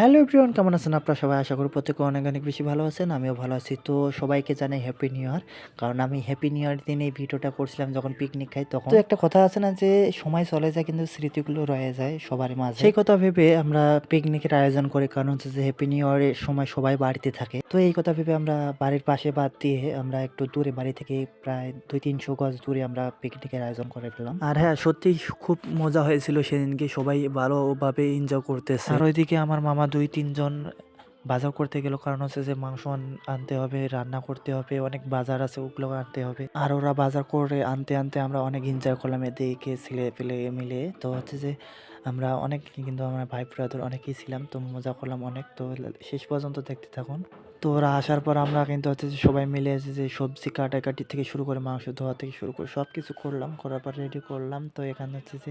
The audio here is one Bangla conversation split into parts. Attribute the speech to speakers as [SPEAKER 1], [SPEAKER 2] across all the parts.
[SPEAKER 1] হ্যালো এভরিওয়ান, কেমন আছেন আপনারা সবাই? আশা করি প্রত্যেকে অনেক অনেক বেশি ভালো আছেন। আমিও ভালো আছি। তো সবাইকে জানাই হ্যাপি নিউ ইয়ার। কারণ আমি হ্যাপি নিউ ইয়ার দিন এই ভিডিওটা করছিলাম যখন পিকনিক খাই তখন। তো একটা কথা আছে না যে সময় চলে যায় কিন্তু স্মৃতিগুলো রয়ে যায় সবারই মাঝে। সেই কথা ভেবে আমরা পিকনিকের আয়োজন করি, কারণ হচ্ছে যে হ্যাপি নিউ ইয়ারের সময় সবাই বাড়িতে থাকে। তো এই কথা ভেবে আমরা বাড়ির পাশে বাদ দিয়ে আমরা একটু দূরে, বাড়ি থেকে প্রায় 200-300 গজ দূরে আমরা পিকনিকের আয়োজন করে ফেললাম। আর হ্যাঁ, সত্যিই খুব মজা হয়েছিল সেদিনকে, সবাই ভালোভাবে এনজয় করতেছে। আর ওইদিকে আমার মামা 2-3 জন বাজার করতে গেল, কারণ হচ্ছে যে মাংস আনতে হবে, রান্না করতে হবে, অনেক বাজার আছে ওগুলো আনতে হবে। আর ওরা বাজার করে আনতে আনতে আমরা অনেক এনজয় করলাম এদিকে ছেলে পেলে মিলে। তো হচ্ছে যে আমরা অনেক, কিন্তু আমার ভাই ব্রাদার অনেকেই ছিলাম, তো মজা করলাম অনেক। তো শেষ পর্যন্ত দেখতে থাকুন। তো ওরা আসার পর আমরা কিন্তু হচ্ছে যে সবাই মিলে এসে যে সবজি কাটাকাটি থেকে শুরু করে মাংস ধোয়া থেকে শুরু করে সব কিছু করলাম, করার পর রেডি করলাম। তো এখানে হচ্ছে যে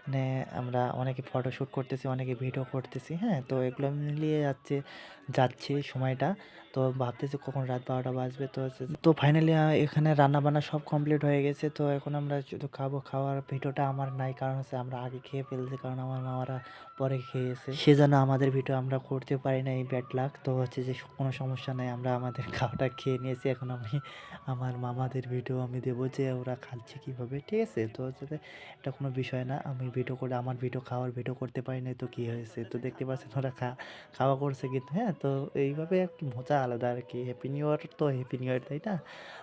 [SPEAKER 1] মানে আমরা অনেকে ফটোশ্যুট করতেছি, অনেকে ভিডিও করতেছি, হ্যাঁ। তো এগুলো মিলিয়ে যাচ্ছে সময়টা। তো ভাবতেছি কখন রাত 12টা বাজবে। তো হচ্ছে তো ফাইনালি এখানে রান্নাবান্না সব কমপ্লিট হয়ে গেছে। তো এখন আমরা শুধু খাবো। খাওয়ার ভিডিওটা আমার নাই, কারণ হচ্ছে আমরা আগে খেয়ে ফেলছি, কারণ আমার মামারা পরে খেয়েছে। সেজন্য আমাদের ভিডিও আমরা করতে পারি না, এই ব্যাড লাক। তো হচ্ছে যে কোনো সমস্যা নাই, আমরা আমাদের খাওয়াটা খেয়ে নিয়েছি। এখন আমি আমার মামাদের ভিডিও আমি দেবো যে ওরা খাচ্ছে কীভাবে, ঠিক আছে? তো হচ্ছে যে এটা কোনো বিষয় না। আমি ভিডিও করে আমার ভিডিও, খাওয়ার ভিডিও করতে পারি নাই, তো কী হয়েছে? তো দেখতে পাচ্ছেন ওরা খাওয়া করছে কিন্তু, হ্যাঁ। তো এইভাবে একটু মজা আলাদা আর কি। হ্যাপি নিউ ইয়ার তো হ্যাপি নিউ ইয়ার, তাই না?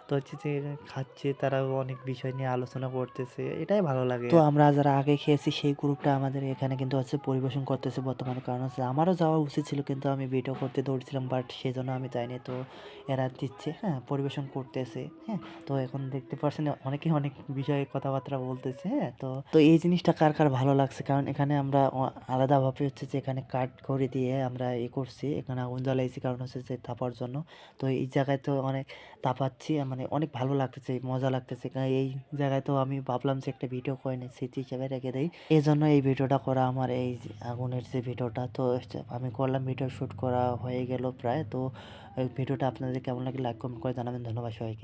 [SPEAKER 1] তো হচ্ছে যে খাচ্ছে, তারাও অনেক বিষয় নিয়ে আলোচনা করতেছে, এটাই ভালো লাগে। তো আমরা যারা আগে খেয়েছি সেই গ্রুপটা আমাদের এখানে কিন্তু হচ্ছে পরিবেশন করতেছে বর্তমানে, কারণ হচ্ছে আমারও যাওয়া উচিত ছিল কিন্তু আমি ভিডিও করতে দৌড়ছিলাম, বাট সেজন্য আমি যাইনি। তো এরা দিচ্ছে, হ্যাঁ, পরিবেশন করতেছে, হ্যাঁ। তো এখন দেখতে পাচ্ছেন অনেকেই অনেক বিষয়ে কথাবার্তা বলতেছে, হ্যাঁ। তো তো এই জিনিসটা কার কার ভালো লাগছে, কারণ এখানে আমরা আলাদাভাবে হচ্ছে যে এখানে কাঠ খড়ি দিয়ে আমরা করছি, এখানে আগুন জ্বালাইছি, কারণ হচ্ছে যে তাপার জন্য। তো এই জায়গায় তো অনেক তাপাচ্ছি, মানে অনেক ভালো লাগতেছে, মজা লাগতেছে। কারণ এই জায়গায় তো আমি ভাবলাম যে একটা ভিডিও করে নিই, স্মৃতি হিসেবে রেখে দেই। এই জন্য এই ভিডিওটা করা, আমার এই যে আগুনের যে ভিডিওটা। তো আমি করলাম, ভিডিও শ্যুট করা হয়ে গেল প্রায়। তো এই ভিডিওটা আপনাদের কেমন লাগে লাইক কমেন্ট করে জানাবেন। ধন্যবাদ সবাইকে।